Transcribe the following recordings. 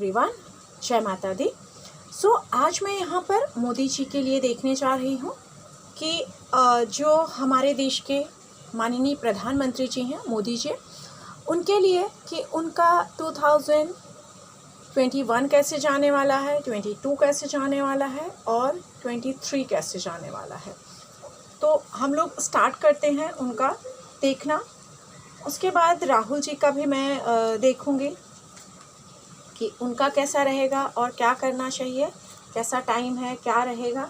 Everyone, जय माता दी। आज मैं यहाँ पर मोदी जी के लिए देखने जा रही हूँ कि जो हमारे देश के माननीय प्रधानमंत्री जी हैं मोदी जी, उनके लिए कि उनका 2021 कैसे जाने वाला है, 22 कैसे जाने वाला है और 23 कैसे जाने वाला है। तो हम लोग स्टार्ट करते हैं उनका देखना। उसके बाद राहुल जी का भी मैं देखूँगी कि उनका कैसा रहेगा और क्या करना चाहिए, कैसा टाइम है, क्या रहेगा।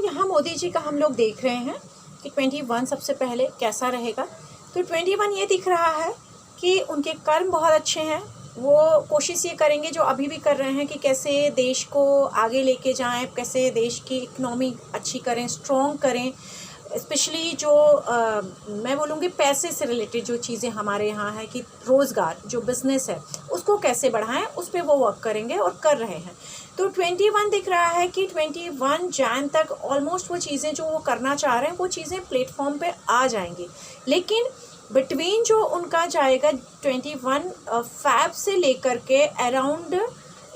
यहाँ मोदी जी का हम लोग देख रहे हैं कि 21 सबसे पहले कैसा रहेगा। तो 21 ये दिख रहा है कि उनके कर्म बहुत अच्छे हैं। वो कोशिश ये करेंगे जो अभी भी कर रहे हैं कि कैसे देश को आगे लेके जाएं, कैसे देश की इकोनॉमी अच्छी करें, स्ट्रॉन्ग करें। स्पेशली जो मैं बोलूँगी पैसे से रिलेटेड जो चीज़ें हमारे यहाँ है कि रोज़गार जो बिज़नेस है उसको कैसे बढ़ाएं, उस पर वो वर्क करेंगे और कर रहे हैं। तो 21 दिख रहा है कि 21 जैन तक ऑलमोस्ट वो चीज़ें जो वो करना चाह रहे हैं वो चीज़ें प्लेटफॉर्म पे आ जाएंगी। लेकिन बिटवीन जो उनका जाएगा 21 फैब से लेकर के अराउंड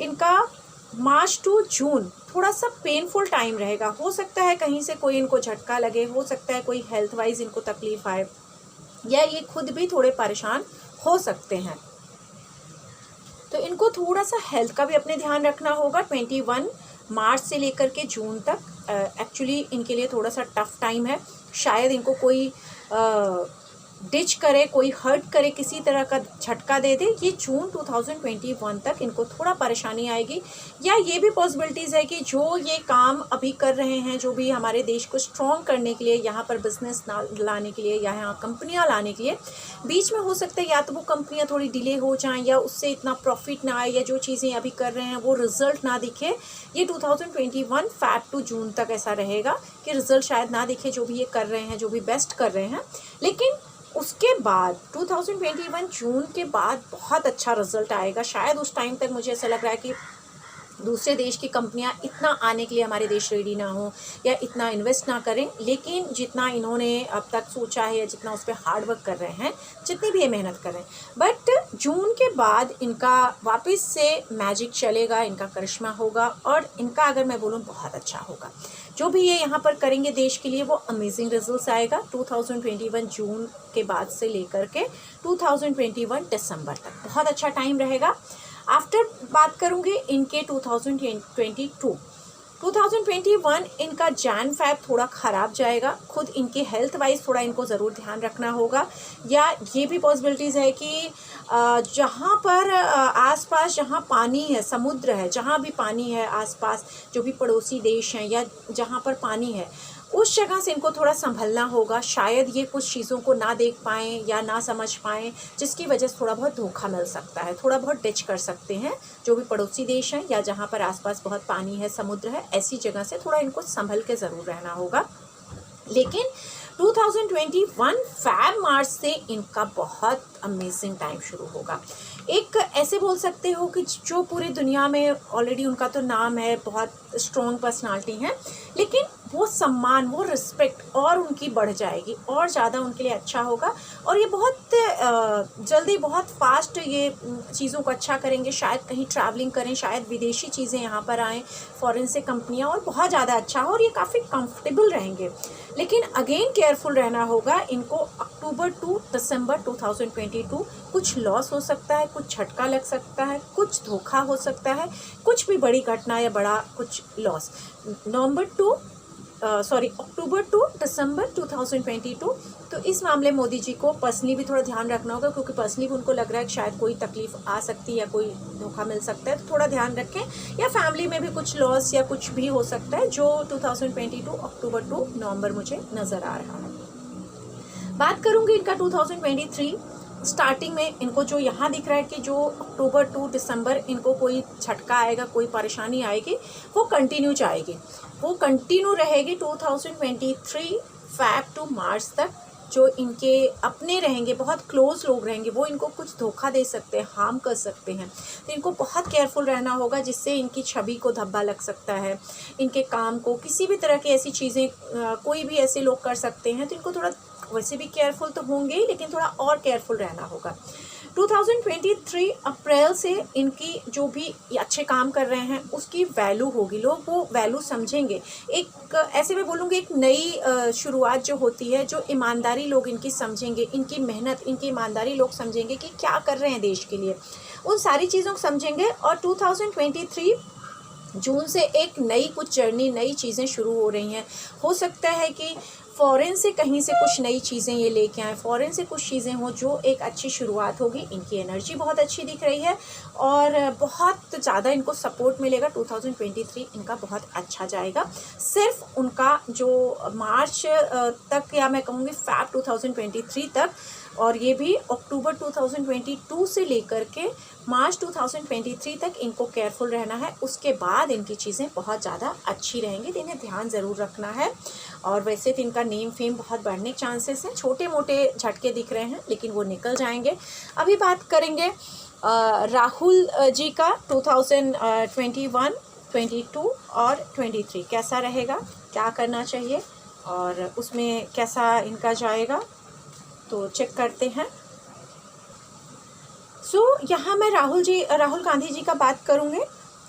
इनका मार्च टू जून थोड़ा सा पेनफुल टाइम रहेगा। हो सकता है कहीं से कोई इनको झटका लगे, हो सकता है कोई हेल्थ वाइज इनको तकलीफ आए या ये खुद भी थोड़े परेशान हो सकते हैं। तो इनको थोड़ा सा हेल्थ का भी अपने ध्यान रखना होगा। 21 मार्च से लेकर के जून तक एक्चुअली इनके लिए थोड़ा सा टफ टाइम है। शायद इनको कोई डिच करे, कोई हर्ट करे, किसी तरह का झटका दे दे। ये जून 2021 तक इनको थोड़ा परेशानी आएगी। या ये भी पॉसिबिलिटीज़ है कि जो ये काम अभी कर रहे हैं, जो भी हमारे देश को स्ट्रॉन्ग करने के लिए, यहाँ पर बिजनेस लाने के लिए या यहाँ कंपनियाँ लाने के लिए, बीच में हो सकता है या तो वो कंपनियाँ थोड़ी डिले हो जाएँ या उससे इतना प्रॉफिट ना आए, या जो चीज़ें अभी कर रहे हैं वो रिजल्ट ना दिखे। ये 2021 फैब टू जून तक ऐसा रहेगा कि रिजल्ट शायद ना दिखे जो भी ये कर रहे हैं, जो भी बेस्ट कर रहे हैं। लेकिन उसके बाद 2021 जून के बाद बहुत अच्छा रिजल्ट आएगा। शायद उस टाइम तक मुझे ऐसा लग रहा है कि दूसरे देश की कंपनियां इतना आने के लिए हमारे देश रेडी ना हो या इतना इन्वेस्ट ना करें। लेकिन जितना इन्होंने अब तक सोचा है या जितना उस पर हार्ड वर्क कर रहे हैं, जितनी भी ये मेहनत कर रहे हैं, बट जून के बाद इनका वापस से मैजिक चलेगा, इनका करिश्मा होगा और इनका अगर मैं बोलूँ बहुत अच्छा होगा। जो भी ये यहाँ पर करेंगे देश के लिए वो अमेजिंग रिजल्ट्स आएगा। 2021 जून के बाद से लेकर के 2021 दिसंबर तक बहुत अच्छा टाइम रहेगा। आफ्टर बात करूँगी इनके 2021 इनका जैन फैब थोड़ा ख़राब जाएगा। खुद इनके हेल्थ वाइज थोड़ा इनको ज़रूर ध्यान रखना होगा। या ये भी पॉसिबिलिटीज़ है कि जहाँ पर आसपास जहाँ पानी है, समुद्र है, जहाँ भी पानी है आसपास, जो भी पड़ोसी देश हैं या जहाँ पर पानी है उस जगह से इनको थोड़ा संभलना होगा। शायद ये कुछ चीज़ों को ना देख पाएँ या ना समझ पाएँ, जिसकी वजह से थोड़ा बहुत धोखा मिल सकता है, थोड़ा बहुत डिच कर सकते हैं। जो भी पड़ोसी देश हैं या जहाँ पर आसपास बहुत पानी है, समुद्र है, ऐसी जगह से थोड़ा इनको संभल के ज़रूर रहना होगा। लेकिन 2021 फैब मार्च से इनका बहुत अमेजिंग टाइम शुरू होगा। एक ऐसे बोल सकते हो कि जो पूरी दुनिया में ऑलरेडी उनका तो नाम है, बहुत स्ट्रॉन्ग पर्सनालिटी है, लेकिन वो सम्मान, वो रिस्पेक्ट और उनकी बढ़ जाएगी और ज़्यादा उनके लिए अच्छा होगा। और ये बहुत जल्दी, बहुत फास्ट ये चीज़ों को अच्छा करेंगे। शायद कहीं ट्रैवलिंग करें, शायद विदेशी चीज़ें यहाँ पर आएँ, फॉरेन से कंपनियाँ, और बहुत ज़्यादा अच्छा हो और ये काफ़ी कंफर्टेबल रहेंगे। लेकिन अगेन केयरफुल रहना होगा इनको। अक्टूबर टू दिसंबर 2022 कुछ लॉस हो सकता है, कुछ झटका लग सकता है, कुछ धोखा हो सकता है, कुछ भी बड़ी घटना या बड़ा कुछ लॉस। अक्टूबर टू दिसंबर 2022। तो इस मामले मोदी जी को पर्सनली भी थोड़ा ध्यान रखना होगा, क्योंकि पर्सनली भी उनको लग रहा है कि शायद कोई तकलीफ आ सकती है या कोई धोखा मिल सकता है। तो थोड़ा ध्यान रखें। या फैमिली में भी कुछ लॉस या कुछ भी हो सकता है जो 2022 अक्टूबर टू नवंबर मुझे नज़र आ रहा है। बात करूँगी इनका 2023 स्टार्टिंग में। इनको जो यहाँ दिख रहा है कि जो अक्टूबर टू दिसंबर इनको कोई झटका आएगा, कोई परेशानी आएगी, वो कंटिन्यू जाएगी, वो कंटिन्यू रहेगी 2023 फैब टू मार्च तक। जो इनके अपने रहेंगे, बहुत क्लोज़ लोग रहेंगे, वो इनको कुछ धोखा दे सकते हैं, हार्म कर सकते हैं। तो इनको बहुत केयरफुल रहना होगा, जिससे इनकी छवि को धब्बा लग सकता है, इनके काम को, किसी भी तरह की ऐसी चीज़ें कोई भी ऐसे लोग कर सकते हैं। तो इनको थोड़ा, वैसे भी केयरफुल तो होंगे ही, लेकिन थोड़ा और केयरफुल रहना होगा। 2023 अप्रैल से इनकी जो भी अच्छे काम कर रहे हैं उसकी वैल्यू होगी, लोग वो वैल्यू समझेंगे। एक ऐसे मैं बोलूँगी, एक नई शुरुआत जो होती है, जो ईमानदारी लोग इनकी समझेंगे, इनकी मेहनत, इनकी ईमानदारी लोग समझेंगे कि क्या कर रहे हैं देश के लिए, उन सारी चीज़ों को समझेंगे। और 2023 जून से एक नई कुछ जर्नी, नई चीज़ें शुरू हो रही हैं। हो सकता है कि फ़ॉरेन से कहीं से कुछ नई चीज़ें ये लेके आएँ, फ़ॉरेन से कुछ चीज़ें हों, जो एक अच्छी शुरुआत होगी। इनकी एनर्जी बहुत अच्छी दिख रही है और बहुत ज़्यादा इनको सपोर्ट मिलेगा। 2023 इनका बहुत अच्छा जाएगा। सिर्फ उनका जो मार्च तक, या मैं कहूँगी फ़ैब 2023 तक, और ये भी अक्टूबर 2022 से लेकर के मार्च 2023 तक इनको केयरफुल रहना है। उसके बाद इनकी चीज़ें बहुत ज़्यादा अच्छी रहेंगी, तो इन्हें ध्यान ज़रूर रखना है। और वैसे तो इनका नेम फेम बहुत बढ़ने के चांसेस हैं, छोटे मोटे झटके दिख रहे हैं लेकिन वो निकल जाएंगे। अभी बात करेंगे राहुल जी का 2021, 22 और 23 कैसा रहेगा, क्या करना चाहिए और उसमें कैसा इनका जाएगा, तो चेक करते हैं। यहाँ मैं राहुल गांधी जी का बात करूँगी।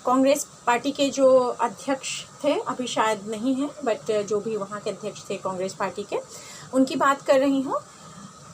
कांग्रेस पार्टी के जो अध्यक्ष थे, अभी शायद नहीं हैं, बट जो भी वहाँ के अध्यक्ष थे कांग्रेस पार्टी के, उनकी बात कर रही हूँ।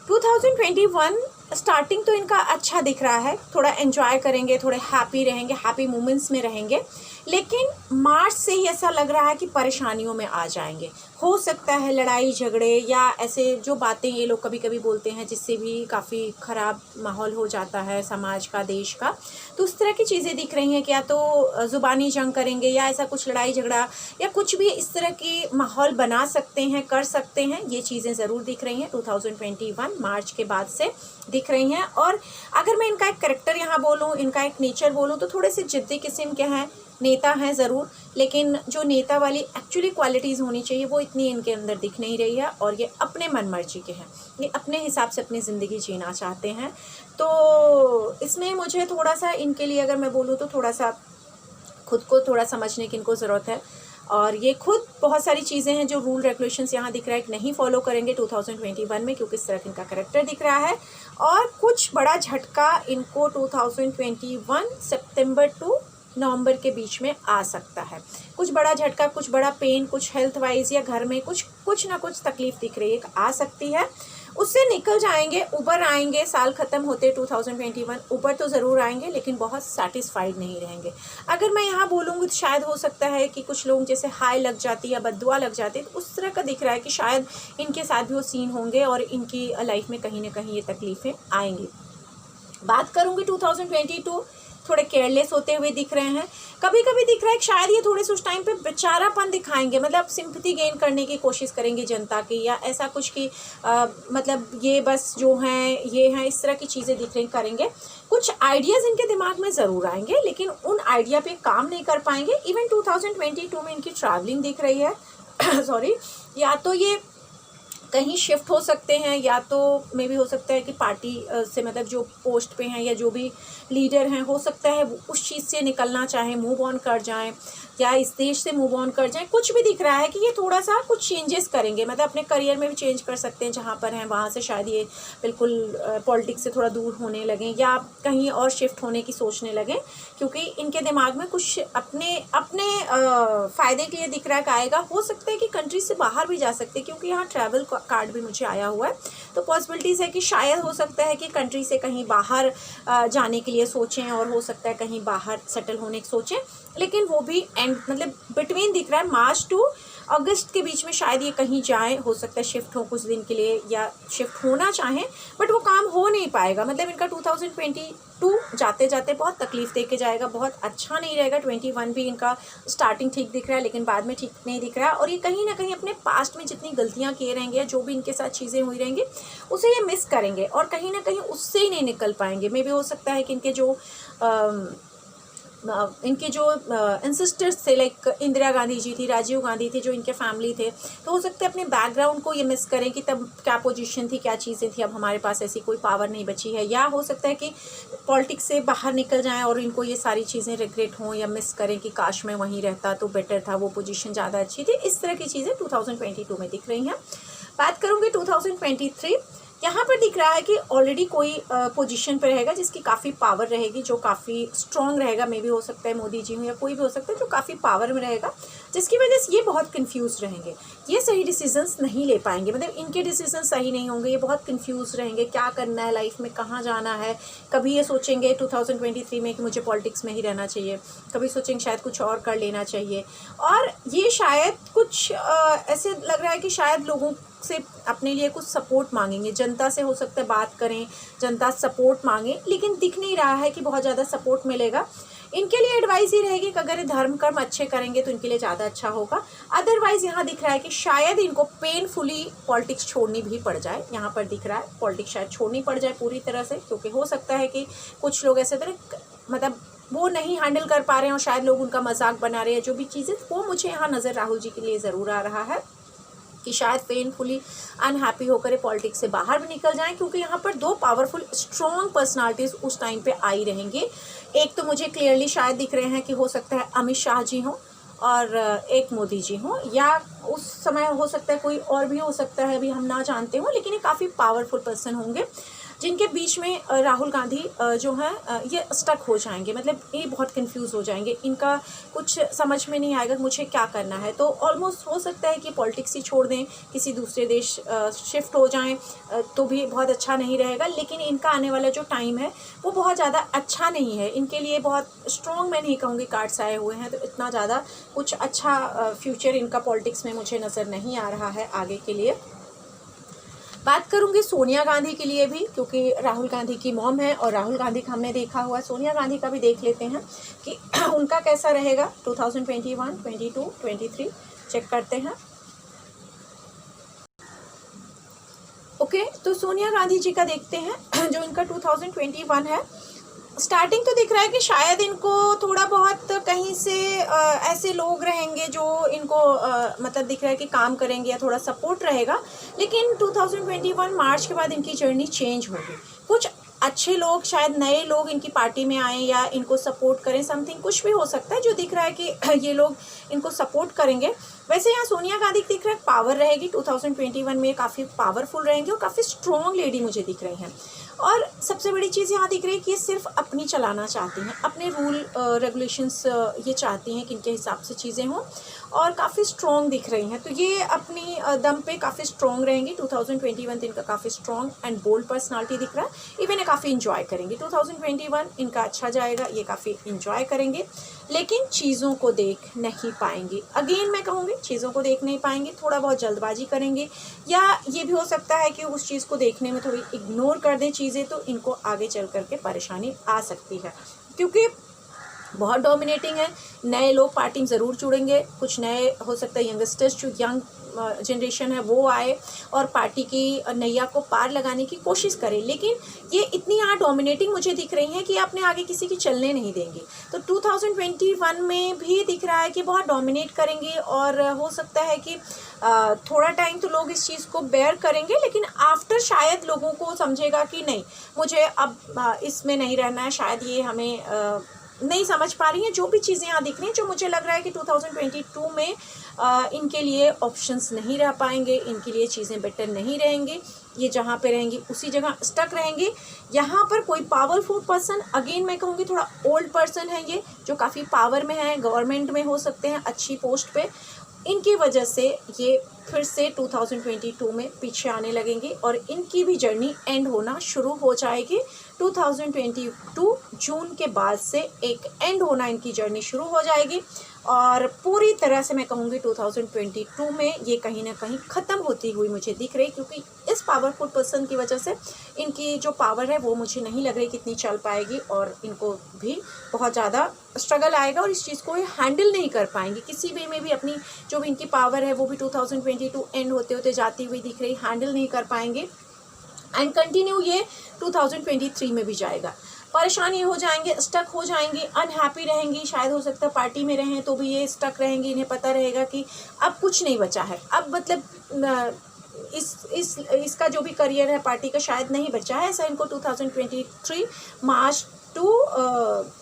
2021 स्टार्टिंग तो इनका अच्छा दिख रहा है, थोड़ा एंजॉय करेंगे, थोड़े हैप्पी रहेंगे, हैप्पी मोमेंट्स में रहेंगे। लेकिन मार्च से ही ऐसा लग रहा है कि परेशानियों में आ जाएंगे। हो सकता है लड़ाई झगड़े या ऐसे जो बातें ये लोग कभी कभी बोलते हैं, जिससे भी काफ़ी ख़राब माहौल हो जाता है समाज का, देश का। तो उस तरह की चीज़ें दिख रही हैं, क्या तो ज़ुबानी जंग करेंगे या ऐसा कुछ लड़ाई झगड़ा या कुछ भी इस तरह की माहौल बना सकते हैं, कर सकते हैं। ये चीज़ें ज़रूर दिख रही हैं 2021 मार्च के बाद से दिख रही हैं। और अगर मैं इनका एक कैरेक्टर यहाँ बोलूँ, इनका एक नेचर बोलूँ, तो थोड़े से ज़िद्दी किस्म के हैं, नेता हैं ज़रूर, लेकिन जो नेता वाली एक्चुअली क्वालिटीज़ होनी चाहिए वो इतनी इनके अंदर दिख नहीं रही है। और ये अपने मन मर्जी के हैं, ये अपने हिसाब से अपनी ज़िंदगी जीना चाहते हैं। तो इसमें मुझे थोड़ा सा इनके लिए अगर मैं बोलूँ तो थोड़ा सा खुद को थोड़ा समझने की इनको ज़रूरत है। और ये खुद बहुत सारी चीज़ें हैं जो रूल रेगुलेशंस यहाँ दिख रहा है नहीं फॉलो करेंगे 2021 में, क्योंकि इस तरह का इनका कैरेक्टर दिख रहा है। और कुछ बड़ा झटका इनको 2021 सितंबर टू नवंबर के बीच में आ सकता है। कुछ बड़ा झटका, कुछ बड़ा पेन, कुछ हेल्थ वाइज या घर में कुछ ना कुछ तकलीफ दिख रही है, आ सकती है। उससे निकल जाएंगे, ऊपर आएंगे। साल ख़त्म होते 2021 ऊपर तो ज़रूर आएंगे, लेकिन बहुत सेटिस्फाइड नहीं रहेंगे। अगर मैं यहाँ बोलूँगी तो शायद हो सकता है कि कुछ लोग जैसे हाई लग जाती या बद्दुआ लग जाती, तो उस तरह का दिख रहा है कि शायद इनके साथ भी वो सीन होंगे और इनकी लाइफ में कहीं ना कहीं ये तकलीफ़ें आएंगी। बात करूँगी 2022, थोड़े केयरलेस होते हुए दिख रहे हैं। कभी कभी दिख रहा है कि शायद ये थोड़े से उस टाइम पे बेचारापन दिखाएंगे, मतलब सिंपैथी गेन करने की कोशिश करेंगे जनता की, या ऐसा कुछ कि मतलब ये बस जो हैं ये हैं, इस तरह की चीज़ें दिख रही करेंगे। कुछ आइडियाज़ इनके दिमाग में ज़रूर आएंगे, लेकिन उन आइडिया पे काम नहीं कर पाएंगे। इवन 2022 में इनकी ट्रैवलिंग दिख रही है सॉरी, या तो ये कहीं शिफ्ट हो सकते हैं, या तो मे भी हो सकता है कि पार्टी से मतलब जो पोस्ट पे हैं या जो भी लीडर हैं, हो सकता है वो उस चीज़ से निकलना चाहें, मूव ऑन कर जाएं, या इस देश से मूव ऑन कर जाएं। कुछ भी दिख रहा है कि ये थोड़ा सा कुछ चेंजेस करेंगे, मतलब अपने करियर में भी चेंज कर सकते हैं। जहाँ पर हैं वहाँ से शायद ये बिल्कुल पॉलिटिक्स से थोड़ा दूर होने लगें या कहीं और शिफ्ट होने की सोचने लगें, क्योंकि इनके दिमाग में कुछ अपने अपने फ़ायदे के लिए दिख रहा है कि आएगा। हो सकता है कि कंट्री से बाहर भी जा सकते हैं, क्योंकि यहाँ ट्रैवल कार्ड भी मुझे आया हुआ है। तो पॉसिबिलिटीज़ है कि शायद हो सकता है कि कंट्री से कहीं बाहर जाने के लिए सोचें, और हो सकता है कहीं बाहर सेटल होने की सोचें। लेकिन वो भी एंड मतलब बिटवीन दिख रहा है, मार्च टू अगस्त के बीच में शायद ये कहीं जाएं। हो सकता है शिफ्ट हो कुछ दिन के लिए, या शिफ्ट होना चाहें, बट वो काम हो नहीं पाएगा। मतलब इनका 2022 जाते जाते बहुत तकलीफ दे के जाएगा, बहुत अच्छा नहीं रहेगा। 21 भी इनका स्टार्टिंग ठीक दिख रहा है, लेकिन बाद में ठीक नहीं दिख रहा है। और ये कहीं ना कहीं अपने पास्ट में जितनी गलतियां किए रहेंगे, जो भी इनके साथ चीज़ें हुई रहेंगी, उसे ये मिस करेंगे और कहीं ना कहीं उससे ही नहीं निकल पाएंगे। मे भी हो सकता है कि इनके जो इनके जो इंसिस्टर्स थे, लाइक इंदिरा गांधी जी थी, राजीव गांधी थे, जो इनके फैमिली थे, तो हो सकता है अपने बैकग्राउंड को ये मिस करें कि तब क्या पोजीशन थी, क्या चीज़ें थी, अब हमारे पास ऐसी कोई पावर नहीं बची है। या हो सकता है कि पॉलिटिक्स से बाहर निकल जाएं और इनको ये सारी चीज़ें रिग्रेट हों या मिस करें कि काश मैं वहीं रहता तो बेटर था, वो पोजीशन ज़्यादा अच्छी थी। इस तरह की चीज़ें 2022 में दिख रही हैं। बात करूँगी 2023, यहाँ पर दिख रहा है कि ऑलरेडी कोई पोजीशन पर रहेगा जिसकी काफ़ी पावर रहेगी, जो काफ़ी स्ट्रॉन्ग रहेगा। मे भी हो सकता है मोदी जी हो या कोई भी हो सकता है, जो काफ़ी पावर में रहेगा, जिसकी वजह से ये बहुत कंफ्यूज रहेंगे। ये सही डिसीजंस नहीं ले पाएंगे, मतलब इनके डिसीजंस सही नहीं होंगे। ये बहुत कंफ्यूज रहेंगे, क्या करना है लाइफ में, कहाँ जाना है। कभी ये सोचेंगे 2023 में कि मुझे पॉलिटिक्स में ही रहना चाहिए, कभी सोचेंगे शायद कुछ और कर लेना चाहिए। और ये शायद कुछ ऐसे लग रहा है कि शायद लोगों से अपने लिए कुछ सपोर्ट मांगेंगे, जनता से हो सकता है बात करें, जनता सपोर्ट मांगे, लेकिन दिख नहीं रहा है कि बहुत ज़्यादा सपोर्ट मिलेगा। इनके लिए एडवाइस ही रहेगी कि अगर धर्म कर्म अच्छे करेंगे तो इनके लिए ज़्यादा अच्छा होगा। अदरवाइज़ यहाँ दिख रहा है कि शायद इनको पेनफुली पॉलिटिक्स छोड़नी भी पड़ जाए। यहाँ पर दिख रहा है पॉलिटिक्स शायद छोड़नी पड़ जाए पूरी तरह से, क्योंकि हो सकता है कि कुछ लोग ऐसे तरह मतलब वो नहीं हैंडल कर पा रहे हैं और शायद लोग उनका मजाक बना रहे हैं। जो भी चीज़ें, वो मुझे यहाँ नज़र राहुल जी के लिए ज़रूर आ रहा है कि शायद पेनफुली अनहैप्पी होकर पॉलिटिक्स से बाहर भी निकल जाएं, क्योंकि यहाँ पर दो पावरफुल स्ट्रॉन्ग पर्सनालिटीज़ उस टाइम पे आई रहेंगे। एक तो मुझे क्लियरली शायद दिख रहे हैं कि हो सकता है अमित शाह जी हों और एक मोदी जी हों, या उस समय हो सकता है कोई और भी हो सकता है, अभी हम ना जानते हों, लेकिन ये काफ़ी पावरफुल पर्सन होंगे जिनके बीच में राहुल गांधी जो हैं ये स्टक हो जाएंगे। मतलब ये बहुत कंफ्यूज हो जाएंगे, इनका कुछ समझ में नहीं आएगा मुझे क्या करना है। तो ऑलमोस्ट हो सकता है कि पॉलिटिक्स ही छोड़ दें, किसी दूसरे देश शिफ्ट हो जाएं, तो भी बहुत अच्छा नहीं रहेगा। लेकिन इनका आने वाला जो टाइम है वो बहुत ज़्यादा अच्छा नहीं है इनके लिए। बहुत स्ट्रॉन्ग मैं नहीं कहूँगी कार्ड्स आए हुए हैं, तो इतना ज़्यादा कुछ अच्छा फ्यूचर इनका पॉलिटिक्स में मुझे नज़र नहीं आ रहा है आगे के लिए। बात करूंगी सोनिया गांधी के लिए भी, क्योंकि राहुल गांधी की मॉम है और राहुल गांधी का हमने देखा हुआ है। सोनिया गांधी का भी देख लेते हैं कि उनका कैसा रहेगा 2021, 22, 23 चेक करते हैं। ओके, तो सोनिया गांधी जी का देखते हैं जो इनका 2021 है। स्टार्टिंग तो दिख रहा है कि शायद इनको थोड़ा बहुत कहीं से ऐसे लोग रहेंगे जो इनको मतलब दिख रहा है कि काम करेंगे या थोड़ा सपोर्ट रहेगा। लेकिन 2021 मार्च के बाद इनकी जर्नी चेंज होगी। कुछ अच्छे लोग, शायद नए लोग इनकी पार्टी में आए या इनको सपोर्ट करें, समथिंग कुछ भी हो सकता है जो दिख रहा है कि ये लोग इनको सपोर्ट करेंगे। वैसे यहाँ सोनिया गांधी दिख रहा है पावर रहेगी 2021 में, काफ़ी पावरफुल रहेंगे और काफ़ी स्ट्रॉन्ग लेडी मुझे दिख रही हैं। और सबसे बड़ी चीज़ यहाँ दिख रही है कि ये सिर्फ अपनी चलाना चाहती हैं, अपने रूल रेगुलेशंस ये चाहती हैं कि इनके हिसाब से चीज़ें हों, और काफ़ी स्ट्रॉन्ग दिख रही हैं। तो ये अपनी दम पे काफ़ी स्ट्रॉन्ग रहेंगी। 2021 इनका काफ़ी स्ट्रॉन्ग एंड बोल्ड पर्सनालिटी दिख रहा है। इवन ये काफ़ी इंजॉय करेंगे 2021 इनका अच्छा जाएगा, ये काफ़ी इंजॉय करेंगे। लेकिन चीज़ों को देख नहीं पाएंगे, अगेन मैं कहूँगी चीज़ों को देख नहीं पाएंगे, थोड़ा बहुत जल्दबाजी करेंगे, या ये भी हो सकता है कि उस चीज़ को देखने में थोड़ी इग्नोर कर दें चीज़ें, तो इनको आगे चल करके परेशानी आ सकती है। क्योंकि बहुत डोमिनेटिंग है, नए लोग पार्टी में ज़रूर जुड़ेंगे, कुछ नए हो सकता है यंगस्टर्स जो यंग जनरेशन है वो आए और पार्टी की नैया को पार लगाने की कोशिश करें। लेकिन ये इतनी यहाँ डोमिनेटिंग मुझे दिख रही हैं कि अपने आगे किसी की चलने नहीं देंगी। तो 2021 में भी दिख रहा है कि बहुत डोमिनेट करेंगे, और हो सकता है कि थोड़ा टाइम तो लोग इस चीज़ को बेयर करेंगे, लेकिन आफ्टर शायद लोगों को समझेगा कि नहीं, मुझे अब इसमें नहीं रहना है, शायद ये हमें नहीं समझ पा रही हैं। जो भी चीज़ें यहाँ दिख रही हैं, जो मुझे लग रहा है कि 2022 में इनके लिए ऑप्शंस नहीं रह पाएंगे, इनके लिए चीज़ें बेटर नहीं रहेंगी। ये जहाँ पे रहेंगी उसी जगह स्टक रहेंगे। यहाँ पर कोई पावरफुल पर्सन, अगेन मैं कहूँगी थोड़ा ओल्ड पर्सन है ये, जो काफ़ी पावर में है, गवर्नमेंट में हो सकते हैं, अच्छी पोस्ट पे, इनकी वजह से ये फिर से 2022 में पीछे आने लगेंगे और इनकी भी जर्नी एंड होना शुरू हो जाएगी। 2022 जून के बाद से एक एंड होना इनकी जर्नी शुरू हो जाएगी, और पूरी तरह से मैं कहूँगी 2022 में ये कहीं ना कहीं ख़त्म होती हुई मुझे दिख रही, क्योंकि इस पावरफुल पर्सन की वजह से इनकी जो पावर है वो मुझे नहीं लग रही कितनी चल पाएगी, और इनको भी बहुत ज़्यादा स्ट्रगल आएगा और इस चीज़ को ये हैंडल नहीं कर पाएंगे किसी वे में भी। अपनी जो भी इनकी पावर है वो भी 2022 एंड होते होते जाती हुई दिख रही, हैंडल नहीं कर पाएंगे, एंड कंटिन्यू ये 2023 में भी जाएगा। परेशानी हो जाएंगे, स्टक हो जाएंगी, अनहैप्पी रहेंगी, शायद हो सकता है पार्टी में रहें तो भी ये स्टक रहेंगी, इन्हें पता रहेगा कि अब कुछ नहीं बचा है, अब मतलब इसका जो भी करियर है पार्टी का शायद नहीं बचा है। ऐसा इनको 2023 मार्च टू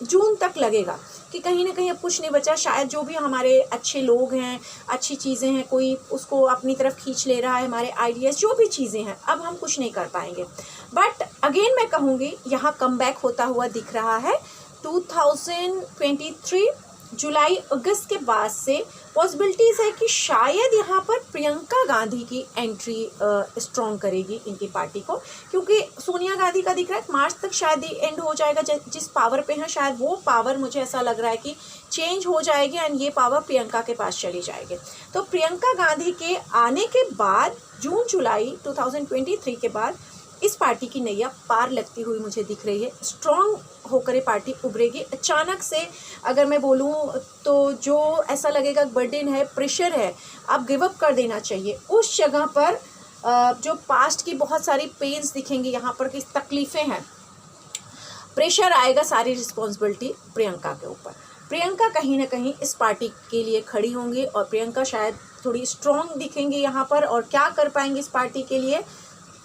जून तक लगेगा कि कहीं ना कहीं अब कुछ नहीं बचा, शायद जो भी हमारे अच्छे लोग हैं, अच्छी चीज़ें हैं, कोई उसको अपनी तरफ खींच ले रहा है, हमारे आइडियाज़ जो भी चीज़ें हैं, अब हम कुछ नहीं कर पाएंगे। बट अगेन मैं कहूँगी यहाँ कमबैक होता हुआ दिख रहा है। 2023 जुलाई अगस्त के बाद से पॉसिबिलिटीज़ है कि शायद यहाँ पर प्रियंका गांधी की एंट्री स्ट्रॉन्ग करेगी इनकी पार्टी को, क्योंकि सोनिया गांधी का दिख रहा है मार्च तक शायद एंड हो जाएगा। जिस पावर पे है शायद वो पावर मुझे ऐसा लग रहा है कि चेंज हो जाएगी एंड ये पावर प्रियंका के पास चली जाएगी। तो प्रियंका गांधी के आने के बाद जून जुलाई 2023 के बाद इस पार्टी की नैया पार लगती हुई मुझे दिख रही है। स्ट्रॉन्ग होकर ये पार्टी उभरेगी। अचानक से अगर मैं बोलूँ तो जो ऐसा लगेगा बर्डन है, प्रेशर है, आप गिव अप कर देना चाहिए, उस जगह पर जो पास्ट की बहुत सारी पेन्स दिखेंगी, यहाँ पर किस तकलीफ़ें हैं, प्रेशर आएगा, सारी रिस्पॉन्सिबिलिटी प्रियंका के ऊपर। प्रियंका कहीं ना कहीं इस पार्टी के लिए खड़ी होंगी और प्रियंका शायद थोड़ी स्ट्रॉन्ग दिखेंगी यहाँ पर, और क्या कर पाएंगी इस पार्टी के लिए,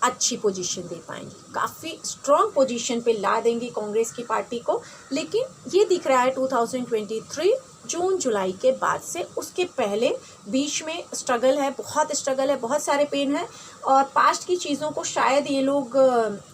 अच्छी पोजीशन दे पाएंगी, काफ़ी स्ट्रॉन्ग पोजीशन पे ला देंगी कांग्रेस की पार्टी को। लेकिन ये दिख रहा है 2023 जून जुलाई के बाद से, उसके पहले बीच में स्ट्रगल है, बहुत स्ट्रगल है, बहुत सारे पेन है, और पास्ट की चीज़ों को शायद ये लोग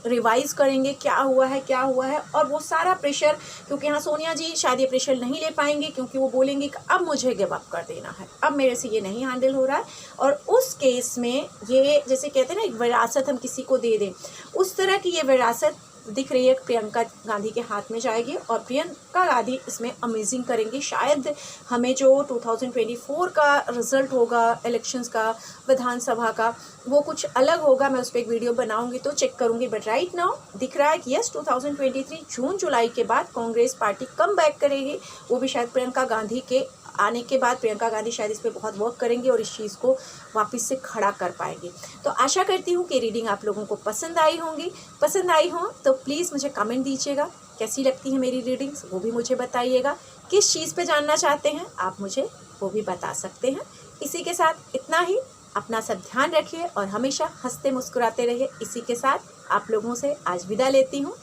रिवाइज करेंगे, क्या हुआ है, और वो सारा प्रेशर, क्योंकि यहाँ सोनिया जी शायद ये प्रेशर नहीं ले पाएंगे, क्योंकि वो बोलेंगे कि अब मुझे गिव अप कर देना है, अब मेरे से ये नहीं हैंडल हो रहा है। और उस केस में ये जैसे कहते हैं ना, एक विरासत हम किसी को दे दें, उस तरह की ये विरासत दिख रही है प्रियंका गांधी के हाथ में जाएगी, और प्रियंका गांधी इसमें अमेजिंग करेंगी। शायद हमें जो 2024 का रिजल्ट होगा इलेक्शंस का, विधानसभा का, वो कुछ अलग होगा। मैं उस पर एक वीडियो बनाऊंगी तो चेक करूंगी। बट राइट नाउ दिख रहा है कि यस 2023 जून जुलाई के बाद कांग्रेस पार्टी कम बैक करेगी, वो भी शायद प्रियंका गांधी के आने के बाद। प्रियंका गांधी शायद इस पर बहुत वर्क करेंगी और इस चीज़ को वापस से खड़ा कर पाएंगी। तो आशा करती हूँ कि रीडिंग आप लोगों को पसंद आई होंगी। पसंद आई हो तो प्लीज़ मुझे कमेंट दीजिएगा, कैसी लगती है मेरी रीडिंग्स वो भी मुझे बताइएगा। किस चीज़ पे जानना चाहते हैं आप मुझे वो भी बता सकते हैं। इसी के साथ इतना ही, अपना सब ध्यान रखिए और हमेशा हंसते मुस्कुराते रहिए। इसी के साथ आप लोगों से आज विदा लेती हूँ।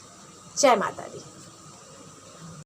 जय माता दी।